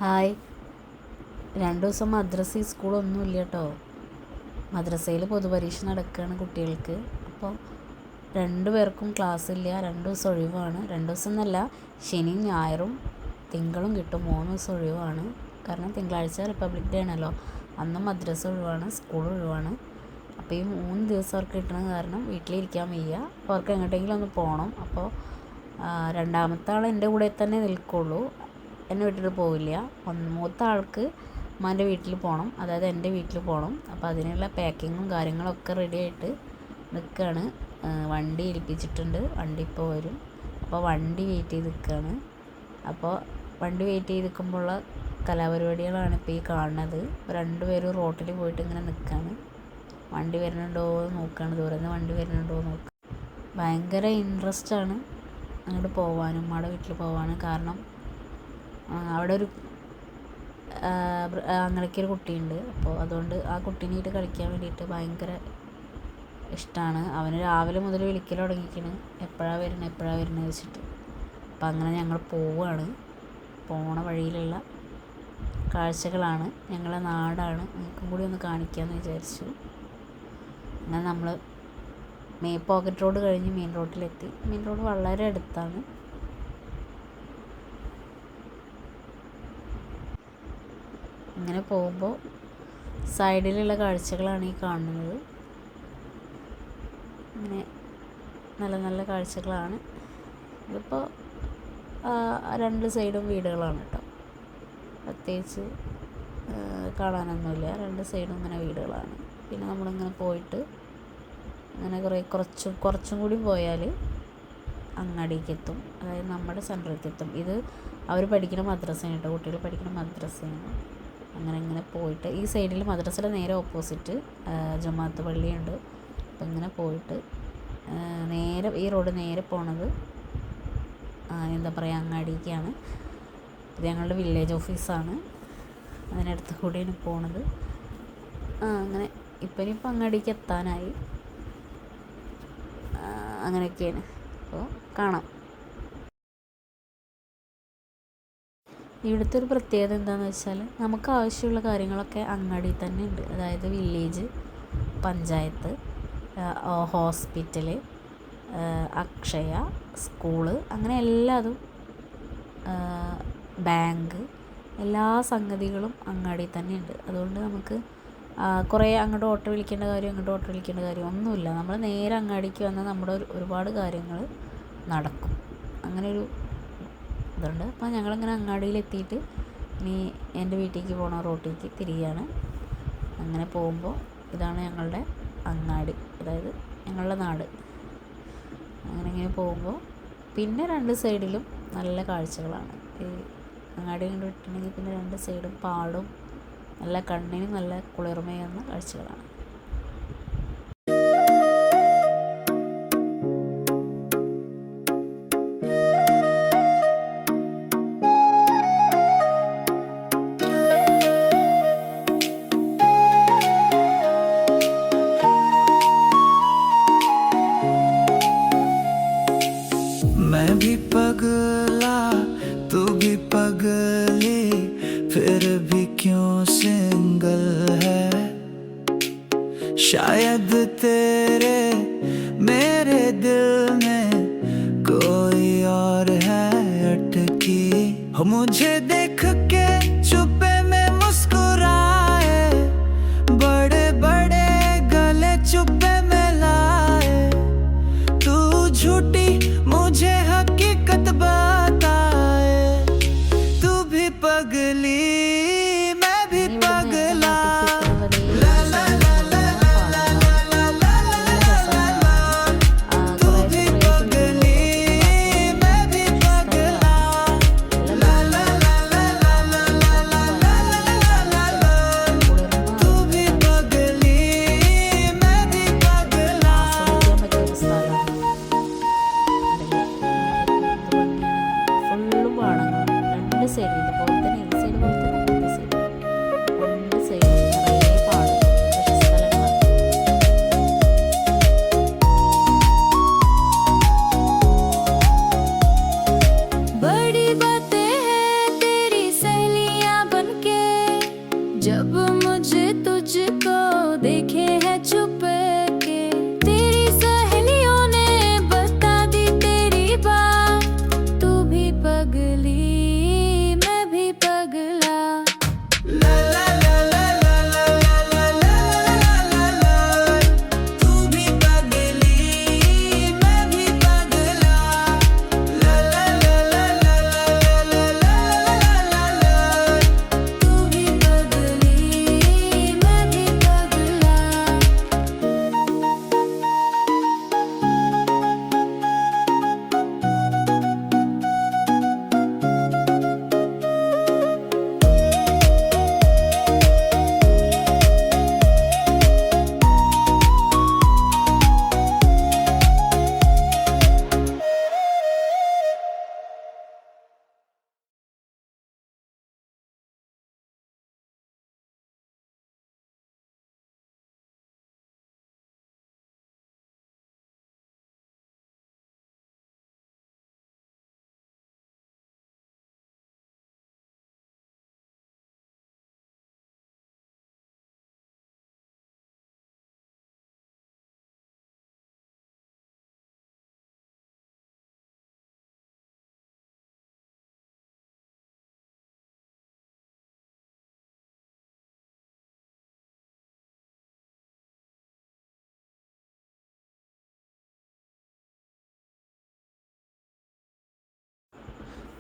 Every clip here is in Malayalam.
ഹായ്. 2 ദിവസം മദ്രസ സ്കൂളൊന്നും ഇല്ല കേട്ടോ. മദ്രസയിൽ പൊതുപരീക്ഷ നടക്കുകയാണ് കുട്ടികൾക്ക്. അപ്പോൾ 2 പേർക്കും ക്ലാസ് ഇല്ല. 2 ദിവസം ഒഴിവാണ്. 2 ദിവസം എന്നല്ല, ശനിയും ഞായറും തിങ്കളും കിട്ടും. 3 ദിവസം ഒഴിവാണ്. കാരണം തിങ്കളാഴ്ച റിപ്പബ്ലിക് ഡേ ആണല്ലോ, അന്ന് മദ്രസ ഒഴിവാണ്, സ്കൂൾ ഒഴിവാണ്. അപ്പോൾ ഈ 3 ദിവസം അവർക്ക് കിട്ടുന്നത് കാരണം വീട്ടിലിരിക്കാൻ വയ്യ. അപ്പോൾ അവർക്ക് എങ്ങോട്ടെങ്കിലും ഒന്ന് പോകണം. അപ്പോൾ രണ്ടാമത്തെ ആൾ എൻ്റെ കൂടെ തന്നെ നിൽക്കുള്ളൂ, എന്നെ വിട്ടിട്ട് പോവില്ല. മൂത്ത ആൾക്ക് ഉമ്മാൻ്റെ വീട്ടിൽ പോകണം, അതായത് എൻ്റെ വീട്ടിൽ പോകണം. അപ്പോൾ അതിനുള്ള പാക്കിങ്ങും കാര്യങ്ങളൊക്കെ റെഡി ആയിട്ട് നിൽക്കുകയാണ്. വണ്ടി ഏൽപ്പിച്ചിട്ടുണ്ട്, വണ്ടി ഇപ്പോൾ വരും. അപ്പോൾ വണ്ടി വെയിറ്റ് ചെയ്ത് നിൽക്കുകയാണ്. അപ്പോൾ വണ്ടി വെയിറ്റ് ചെയ്ത് നിൽക്കുമ്പോഴുള്ള കലാപരിപാടികളാണ് ഇപ്പോൾ ഈ കാണുന്നത്. 2 പേരും റോട്ടിൽ പോയിട്ട് ഇങ്ങനെ നിൽക്കുകയാണ്. വണ്ടി വരുന്നുണ്ടോ എന്ന് നോക്കുകയാണ്, ദൂരെ നിന്ന് വണ്ടി വരുന്നുണ്ടോ എന്ന് നോക്കുക. ഭയങ്കര ഇൻട്രസ്റ്റാണ് അങ്ങോട്ട് പോകാനും, ഉമ്മയുടെ വീട്ടിൽ പോകാനും. കാരണം അവിടെ ഒരു അങ്ങനെയൊക്കെ ഒരു കുട്ടിയുണ്ട്. അപ്പോൾ അതുകൊണ്ട് ആ കുട്ടീനായിട്ട് കളിക്കാൻ വേണ്ടിയിട്ട് ഭയങ്കര ഇഷ്ടമാണ്. അവന് രാവിലെ മുതൽ വിളിക്കൽ തുടങ്ങിയിരിക്കണ്, എപ്പോഴാണ് വരുന്നത് വെച്ചിട്ട്. അപ്പം അങ്ങനെ ഞങ്ങൾ പോവുകയാണ്. പോണ വഴിയിലുള്ള കാഴ്ചകളാണ്, ഞങ്ങളെ നാടാണ്, നിങ്ങൾക്കും കൂടി ഒന്ന് കാണിക്കാമെന്ന് വിചാരിച്ചു. അങ്ങനെ നമ്മൾ പോക്കറ്റ് റോഡ് കഴിഞ്ഞ് മെയിൻ റോഡിലെത്തി. മെയിൻ റോഡ് വളരെ അടുത്താണ്. ഇങ്ങനെ പോകുമ്പോൾ സൈഡിലുള്ള കാഴ്ചകളാണ് ഈ കാണുന്നത്. ഇങ്ങനെ നല്ല നല്ല കാഴ്ചകളാണ്. ഇതിപ്പോൾ 2 സൈഡും വീടുകളാണ് കേട്ടോ. പ്രത്യേകിച്ച് കാണാനൊന്നുമില്ല, 2 സൈഡും ഇങ്ങനെ വീടുകളാണ്. പിന്നെ നമ്മളിങ്ങനെ പോയിട്ട് അങ്ങനെ കുറച്ചും കൂടി പോയാൽ അങ്ങാടിക്ക് എത്തും, അതായത് നമ്മുടെ സെൻറ്ററിലേക്ക് എത്തും. ഇത് അവർ പഠിക്കുന്ന മദ്രസയാണ് കേട്ടോ, കുട്ടികൾ പഠിക്കുന്ന മദ്രസയാണ്. അങ്ങനെ പോയിട്ട് ഈ സൈഡിൽ മദ്രസയുടെ നേരെ ഓപ്പോസിറ്റ് ജമാഅത്ത് പള്ളിയുണ്ട്. അപ്പം ഇങ്ങനെ പോയിട്ട് നേരെ ഈ റോഡ് നേരെ പോണത് എന്താ പറയുക, അങ്ങാടിക്കാണ്. ഇത് ഞങ്ങളുടെ വില്ലേജ് ഓഫീസാണ്, അതിനടുത്ത് കൂടിയാണ് പോണത്. അങ്ങനെ ഇനിയിപ്പോൾ അങ്ങാടിക്ക് എത്താനായി. അങ്ങനെയൊക്കെയാണ്. അപ്പോൾ കാണാം. ഇവിടുത്തെ ഒരു പ്രത്യേകത എന്താണെന്ന് വെച്ചാൽ, നമുക്ക് ആവശ്യമുള്ള കാര്യങ്ങളൊക്കെ അങ്ങാടി തന്നെ ഉണ്ട്. അതായത് village, panchayat, hospital, Akshaya, school, അങ്ങനെ എല്ലാതും, ബാങ്ക്, എല്ലാ സംഗതികളും അങ്ങാടി തന്നെ ഉണ്ട്. അതുകൊണ്ട് നമുക്ക് കുറേ അങ്ങോട്ട് ഓട്ടോ വിളിക്കേണ്ട കാര്യം ഇങ്ങോട്ട് ഓട്ടോ വിളിക്കേണ്ട കാര്യം ഒന്നുമില്ല. നമ്മൾ നേരെ അങ്ങാടിക്ക് വന്നാൽ നമ്മുടെ ഒരുപാട് കാര്യങ്ങൾ നടക്കും. അങ്ങനെയൊരു ഇതുണ്ട്. അപ്പോൾ ഞങ്ങളിങ്ങനെ അങ്ങാടിയിലെത്തിയിട്ട് ഇനി എൻ്റെ വീട്ടിലേക്ക് പോകണ റോട്ടിലേക്ക് തിരികെയാണ്. അങ്ങനെ പോകുമ്പോൾ ഇതാണ് ഞങ്ങളുടെ അങ്ങാടി, അതായത് ഞങ്ങളുടെ നാട്. അങ്ങനെ പോകുമ്പോൾ പിന്നെ 2 സൈഡിലും നല്ല കാഴ്ചകളാണ്. ഈ അങ്ങാടി കൊണ്ട് വിട്ടിട്ടുണ്ടെങ്കിൽ പിന്നെ 2 സൈഡും പാടും, നല്ല കണ്ണിന് നല്ല കുളിർമയുന്ന കാഴ്ചകളാണ്. मैं भी पगला तू भी पगली, फिर भी क्यों सिंगल है? शायद तेरे मेरे दिल में कोई और है अटकी। हो मुझे देख के चुप्पे में मुस्कुराए, बड़े बड़े गले चुप्पे में लाए। तू झूठी मुझे हकीकत बताए, तू भी पगली मैं भी पगला। ला ला ला ला ला ला ला ला ला, तू भी पगली मैं भी पगला। ला ला ला ला ला ला ला ला ला, तू भी पगली मैं भी पगला। ഫുള്ള് പാടങ്ങൾ, 2 സൈഡിൽ. ഇതുപോലെ തന്നെ ഈ സൈഡ് പോലെ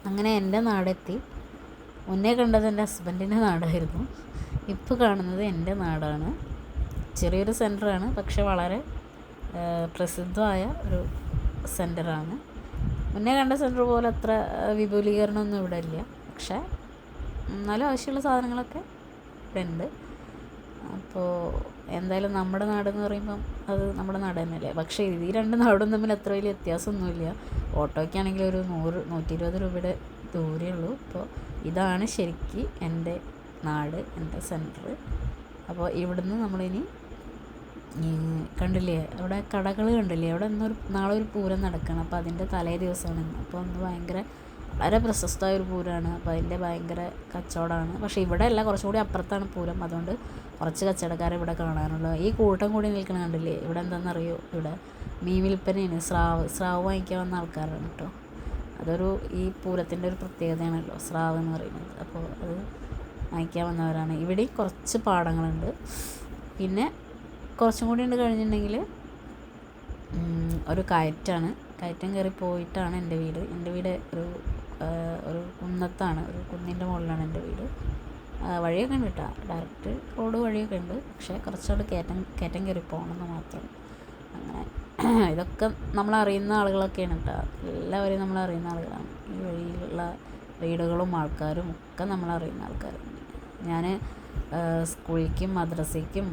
അങ്ങനെ എൻ്റെ നാടെത്തി. മുന്നേ കണ്ടത് എൻ്റെ ഹസ്ബൻഡിൻ്റെ നാടായിരുന്നു. ഇപ്പോൾ കാണുന്നത് എൻ്റെ നാടാണ്. ചെറിയൊരു സെൻറ്ററാണ്, പക്ഷെ വളരെ പ്രസിദ്ധമായ ഒരു സെൻറ്ററാണ്. മുന്നേ കണ്ട സെൻറ്റർ പോലെ അത്ര വിപുലീകരണമൊന്നും ഇവിടെ ഇല്ല, പക്ഷേ എന്നാലും ആവശ്യമുള്ള സാധനങ്ങളൊക്കെ ഇവിടെ ഉണ്ട്. അപ്പോൾ എന്തായാലും നമ്മുടെ നാടെന്ന് പറയുമ്പം അത് നമ്മുടെ നാട് തന്നെയല്ലേ. പക്ഷേ ഈ രണ്ട് നാടും തമ്മിൽ അത്ര വലിയ വ്യത്യാസമൊന്നുമില്ല. ഓട്ടോയ്ക്കാണെങ്കിൽ ഒരു 100-120 രൂപയുടെ ദൂരമേ ഉള്ളൂ. അപ്പോൾ ഇതാണ് ശരിക്ക് എൻ്റെ നാട്, എൻ്റെ സെൻറ്റർ. അപ്പോൾ ഇവിടുന്ന് നമ്മളിനി കണ്ടില്ലേ അവിടെ കടകൾ കണ്ടില്ലേ, അവിടെ നാളെ ഒരു പൂരം നടക്കണം. അപ്പോൾ അതിൻ്റെ തലേ ദിവസമാണ് ഇന്ന്. അപ്പോൾ ഒന്ന് വളരെ പ്രശസ്തമായ ഒരു പൂരമാണ്. അപ്പോൾ അതിൻ്റെ ഭയങ്കര കച്ചവടമാണ്. പക്ഷേ ഇവിടെ അല്ല, കുറച്ചും കൂടി അപ്പുറത്താണ് പൂരം. അതുകൊണ്ട് കുറച്ച് കച്ചവടക്കാരെ ഇവിടെ കാണാനുള്ളൂ. ഈ കൂട്ടം കൂടി നിൽക്കണ കണ്ടില്ലേ, ഇവിടെ എന്താണെന്നറിയോ, ഇവിടെ മീൻ വിൽപ്പനയാണ്. സ്രാവ് വാങ്ങിക്കാൻ വന്ന ആൾക്കാരാണ് കേട്ടോ. അതൊരു ഈ പൂരത്തിൻ്റെ ഒരു പ്രത്യേകതയാണല്ലോ സ്രാവ് എന്ന് പറയുന്നത്. അപ്പോൾ അത് വാങ്ങിക്കാൻ വന്നവരാണ്. ഇവിടെ കുറച്ച് പാടങ്ങളുണ്ട്. പിന്നെ കുറച്ചും കൂടി ഉണ്ട് കഴിഞ്ഞിട്ടുണ്ടെങ്കിൽ ഒരു കയറ്റം കയറി പോയിട്ടാണ് എൻ്റെ വീട്. എൻ്റെ വീട് ഒരു കുന്നത്താണ്, ഒരു കുന്നിൻ്റെ മുകളിലാണ് എൻ്റെ വീട്. വഴിയൊക്കെ ഉണ്ട് കേട്ടോ, ഡയറക്റ്റ് റോഡ് വഴിയൊക്കെ ഉണ്ട്. പക്ഷേ കുറച്ചുകൂടി കയറ്റം കയറി പോകണമെന്ന് മാത്രം. അങ്ങനെ ഇതൊക്കെ നമ്മളറിയുന്ന ആളുകളൊക്കെയാണ് കേട്ടോ. എല്ലാവരെയും നമ്മളറിയുന്ന ആളുകളാണ്. ഈ വഴിയിലുള്ള വീടുകളും ആൾക്കാരും ഒക്കെ നമ്മളറിയുന്ന ആൾക്കാരാണ്. ഞാൻ സ്കൂളിലേക്കും മദ്രസയ്ക്കും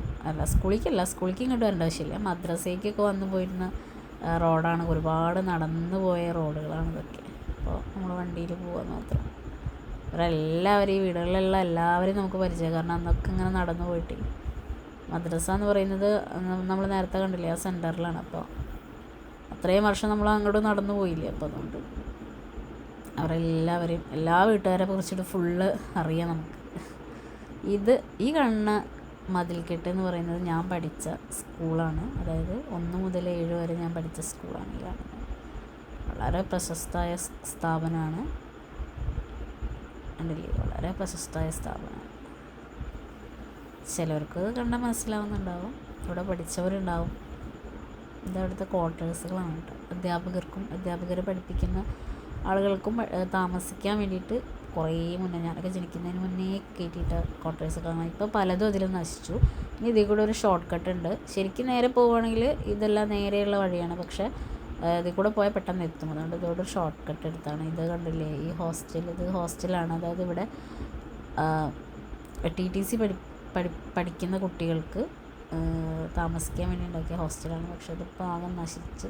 സ്കൂളിലേക്ക് ഇങ്ങോട്ട് വരേണ്ട ആവശ്യമില്ല, മദ്രസയ്ക്കൊക്കെ വന്നു പോയിരുന്ന റോഡാണ്. ഒരുപാട് നടന്നു പോയ റോഡുകളാണ് ഇതൊക്കെ. അപ്പോൾ നമ്മൾ വണ്ടിയിൽ പോകാൻ മാത്രം. ഈ വീടുകളിലുള്ള എല്ലാവരെയും നമുക്ക് പരിചയം, കാരണം അന്നൊക്കെ ഇങ്ങനെ നടന്നു പോയിട്ട്. മദ്രസ എന്ന് പറയുന്നത് നമ്മൾ നേരത്തെ കണ്ടില്ലേ, ആ സെൻറ്ററിലാണ്. അപ്പോൾ അത്രയും വർഷം നമ്മൾ അങ്ങോട്ട് നടന്നു പോയില്ലേ. അപ്പോൾ അതുകൊണ്ട് അവരെല്ലാവരെയും എല്ലാ വീട്ടുകാരെ കുറിച്ചിട്ട് ഫുള്ള് അറിയാം നമുക്ക്. ഈ കാണുന്ന മതിൽക്കെട്ട് എന്ന് പറയുന്നത് ഞാൻ പഠിച്ച സ്കൂളാണ്. അതായത് 1 മുതൽ 7 വരെ ഞാൻ പഠിച്ച സ്കൂളാണ് ഈ കാണുന്നത്. വളരെ പ്രശസ്തമായ സ്ഥാപനമാണ്. കണ്ടില്ലേ, വളരെ പ്രശസ്തമായ സ്ഥാപനമാണ്. ചിലവർക്ക് കണ്ടാൽ മനസ്സിലാവുന്നുണ്ടാവും, ഇവിടെ പഠിച്ചവരുണ്ടാവും. ഇതവിടുത്തെ ക്വാർട്ടേഴ്സുകളാണ് കേട്ടോ. അധ്യാപകരെ പഠിപ്പിക്കുന്ന ആളുകൾക്കും താമസിക്കാൻ വേണ്ടിയിട്ട് കുറേ മുന്നേ, ഞാനൊക്കെ ജനിക്കുന്നതിന് മുന്നേ കയറ്റിയിട്ട ക്വാർട്ടേഴ്സ് കാണാം. ഇപ്പോൾ പലതും അതിൽ നശിച്ചു. ഇനി ഇതിൽ കൂടെ ഒരു ഷോർട്ട് കട്ട് ഉണ്ട്. ശരിക്കും നേരെ പോവുകയാണെങ്കിൽ ഇതെല്ലാം നേരെയുള്ള വഴിയാണ്, പക്ഷേ ഇതിൽ കൂടെ പോയാൽ പെട്ടെന്ന് എത്തും. അതുകൊണ്ട് ഇതോടെ ഒരു ഷോർട്ട് കട്ട് എടുത്താണ്. ഇത് കണ്ടില്ലേ, ഈ ഇത് ഹോസ്റ്റലാണ്. അതായത് ഇവിടെ TTC പഠിക്കുന്ന കുട്ടികൾക്ക് താമസിക്കാൻ വേണ്ടി ഉണ്ടാക്കിയ ഹോസ്റ്റലാണ്. പക്ഷേ ഇതിപ്പോൾ ആകെ നശിച്ച്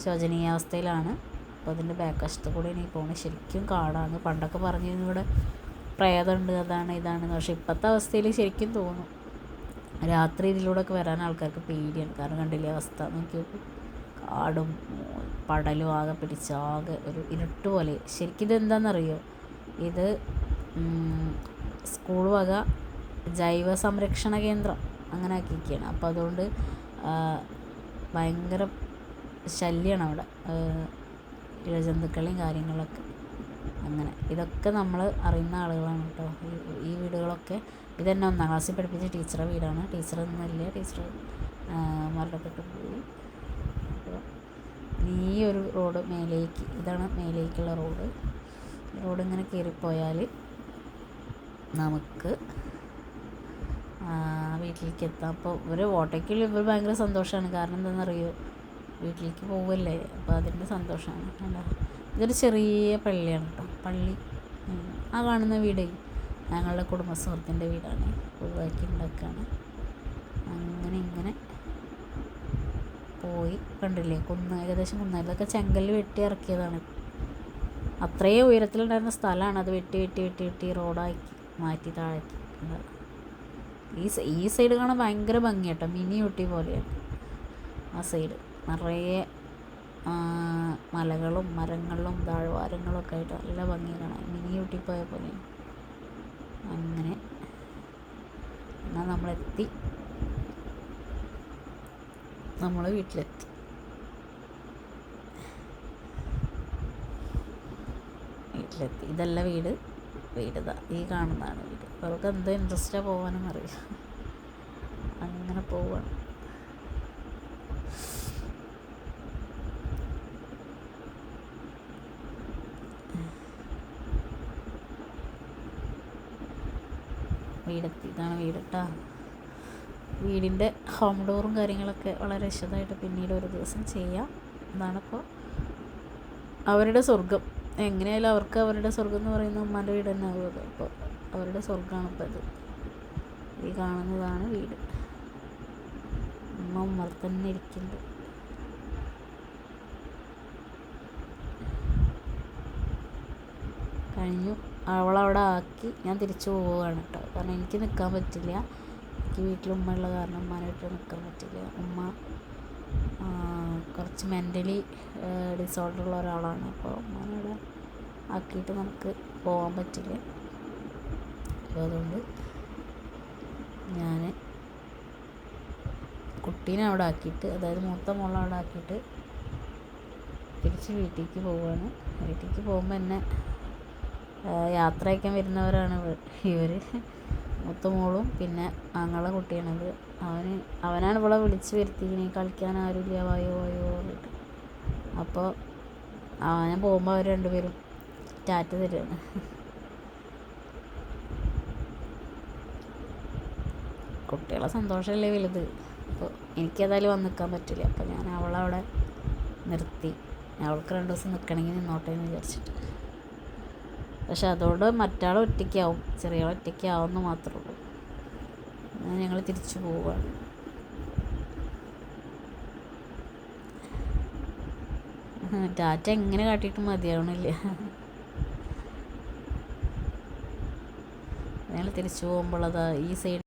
ശോചനീയാവസ്ഥയിലാണ്. അപ്പോൾ അതിൻ്റെ ബാക്ക് വശത്ത് കൂടെ ഇനി പോകുന്നത് ശരിക്കും കാടാണ്. പണ്ടൊക്കെ പറഞ്ഞിരുന്നു ഇവിടെ പ്രേതമുണ്ട്, അതാണ് ഇതാണെന്ന്. പക്ഷേ ഇപ്പോഴത്തെ അവസ്ഥയിൽ ശരിക്കും തോന്നും. രാത്രി ഇതിലൂടെയൊക്കെ വരാൻ ആൾക്കാർക്ക് പേടിയാണ്. കാരണം കണ്ടില്ലേ അവസ്ഥ, നോക്കി നോക്കും, കാടും പടലും ആകെ പിടിച്ച് ആകെ ഒരു ഇരുട്ട് പോലെ. ശരിക്കും ഇതെന്താണെന്നറിയോ, ഇത് സ്കൂൾ വക ജൈവ സംരക്ഷണ കേന്ദ്രം അങ്ങനെ ആക്കിയിരിക്കുകയാണ്. അപ്പോൾ അതുകൊണ്ട് ഭയങ്കര ശല്യമാണ് അവിടെ, ഇഴജന്തുക്കളെയും കാര്യങ്ങളൊക്കെ. അങ്ങനെ ഇതൊക്കെ നമ്മൾ അറിയുന്ന ആളുകളാണ് കേട്ടോ. ഈ വീടുകളൊക്കെ ഇതെന്നെ 1ാം ക്ലാസ്സിൽ പഠിപ്പിച്ച ടീച്ചറുടെ വീടാണ്. ടീച്ചർ ഒന്നുമില്ല, ടീച്ചർ മരണപ്പെട്ടു പോയി. അപ്പോൾ ഈ ഒരു റോഡ് മേലേക്ക്, ഇതാണ് മേലേക്കുള്ള റോഡ് ഇങ്ങനെ കയറിപ്പോയാൽ നമുക്ക് വീട്ടിലേക്ക് എത്താം. അപ്പോൾ ഇവർ ഭയങ്കര സന്തോഷമാണ്. കാരണം എന്താണെന്നറിയോ, വീട്ടിലേക്ക് പോവല്ലേ, അപ്പോൾ അതിൻ്റെ സന്തോഷമാണ്. അല്ല, ഇതൊരു ചെറിയ പള്ളിയാണ് കേട്ടോ. പള്ളി ആ കാണുന്ന വീട് ഞങ്ങളുടെ കുടുംബസുഹൃത്തിൻ്റെ വീടാണ്. പുതുതാക്കി ഉണ്ടാക്കുകയാണ്. അങ്ങനെ ഇങ്ങനെ പോയി കണ്ടില്ലേ, ഏകദേശം കുന്നായിരുന്നു. ഇതൊക്കെ ചെങ്കല്ല് വെട്ടി ഇറക്കിയതാണ്. അത്രയും ഉയരത്തിലുണ്ടായിരുന്ന സ്ഥലമാണ്. അത് വെട്ടി റോഡാക്കി മാറ്റി താഴേക്ക്. ഈ സൈഡ് കാണാൻ ഭയങ്കര ഭംഗി കേട്ടോ, മിനി ഊട്ടി പോലെയാണ്. ആ സൈഡ് നിറയെ മലകളും മരങ്ങളും താഴ്വാരങ്ങളും ഒക്കെ ആയിട്ട് നല്ല ഭംഗി കാണാൻ, മിനി ഊട്ടി പോയ പോലെ. അങ്ങനെ എന്നാൽ നമ്മൾ വീട്ടിലെത്തി. ഇതല്ല വീട് ഇതാ, ഈ കാണുന്നതാണ് വീട്. അവർക്ക് എന്ത് ഇൻട്രസ്റ്റാണ് പോകാനും അറിയാം. അങ്ങനെ പോവാണ്. വീടെത്തി. ഇതാണ് വീട് കേട്ടോ. വീടിൻ്റെ ഹോം ഡോറും കാര്യങ്ങളൊക്കെ വളരെ വിശദമായിട്ട് പിന്നീട് ഒരു ദിവസം ചെയ്യാം. ഇതാണിപ്പോൾ അവരുടെ സ്വർഗം. എങ്ങനെയായാലും അവർക്ക് അവരുടെ സ്വർഗം എന്ന് പറയുന്ന ഉമ്മാൻ്റെ വീട് തന്നെ ആവുമല്ലോ. അപ്പോൾ അവരുടെ സ്വർഗമാണിപ്പോൾ ഇത്. ഈ കാണുന്നതാണ് വീട്. ഉമ്മ തന്നെ ഇരിക്കുന്നുണ്ട്. കഴിഞ്ഞു. അവളവിടെ ആക്കി ഞാൻ തിരിച്ചു പോവുകയാണ് കേട്ടോ. കാരണം എനിക്ക് നിൽക്കാൻ പറ്റില്ല. എനിക്ക് വീട്ടിൽ ഉമ്മ ഉള്ള കാരണം ഉമ്മാനെ വീട്ടിൽ നിൽക്കാൻ പറ്റില്ല. ഉമ്മ കുറച്ച് മെൻ്റലി ഡിസോർഡർ ഉള്ള ഒരാളാണ്. അപ്പോൾ ഉമ്മാനവിടെ ആക്കിയിട്ട് നമുക്ക് പോകാൻ പറ്റില്ല. അപ്പോൾ അതുകൊണ്ട് ഞാൻ കുട്ടീനെ അവിടെ ആക്കിയിട്ട്, അതായത് മൂത്ത മോളെ അവിടെ ആക്കിയിട്ട് തിരിച്ച് വീട്ടിലേക്ക് പോവുകയാണ്. വീട്ടിലേക്ക് പോകുമ്പോൾ എന്നെ യാത്ര അയക്കാൻ വരുന്നവരാണ് ഇവർ. മൂത്ത മോളും പിന്നെ ആങ്ങളെ കുട്ടിയാണത്. അവനാണ് ഇവിടെ വിളിച്ച് വരുത്തിക്കണേ, കളിക്കാൻ ആരുമില്ല, വായോ വായോ പറഞ്ഞിട്ട്. അപ്പോൾ ഞാൻ പോകുമ്പോൾ അവർ രണ്ടുപേരും ടാറ്റ തരുകയാണ്. കുട്ടികളെ സന്തോഷമല്ലേ വലുത്. അപ്പോൾ എനിക്കേതായാലും വന്ന് നിൽക്കാൻ പറ്റില്ല. അപ്പോൾ ഞാൻ അവളവിടെ നിർത്തി. അവൾക്ക് 2 ദിവസം നിൽക്കണമെങ്കിൽ നിന്നോട്ടെ എന്ന് വിചാരിച്ചിട്ട്. പക്ഷെ അതോടെ മറ്റാൾ ഒറ്റയ്ക്കാവും, ചെറിയ ഒറ്റയ്ക്കാവുമെന്ന് മാത്രമേ ഉള്ളൂ. അങ്ങനെ ഞങ്ങൾ തിരിച്ചു പോവുകയാണ്. ടാറ്റ എങ്ങനെ കാട്ടിയിട്ട് മതിയാവണില്ല. ഞങ്ങൾ തിരിച്ചു പോകുമ്പോഴതാ ഈ സൈഡ്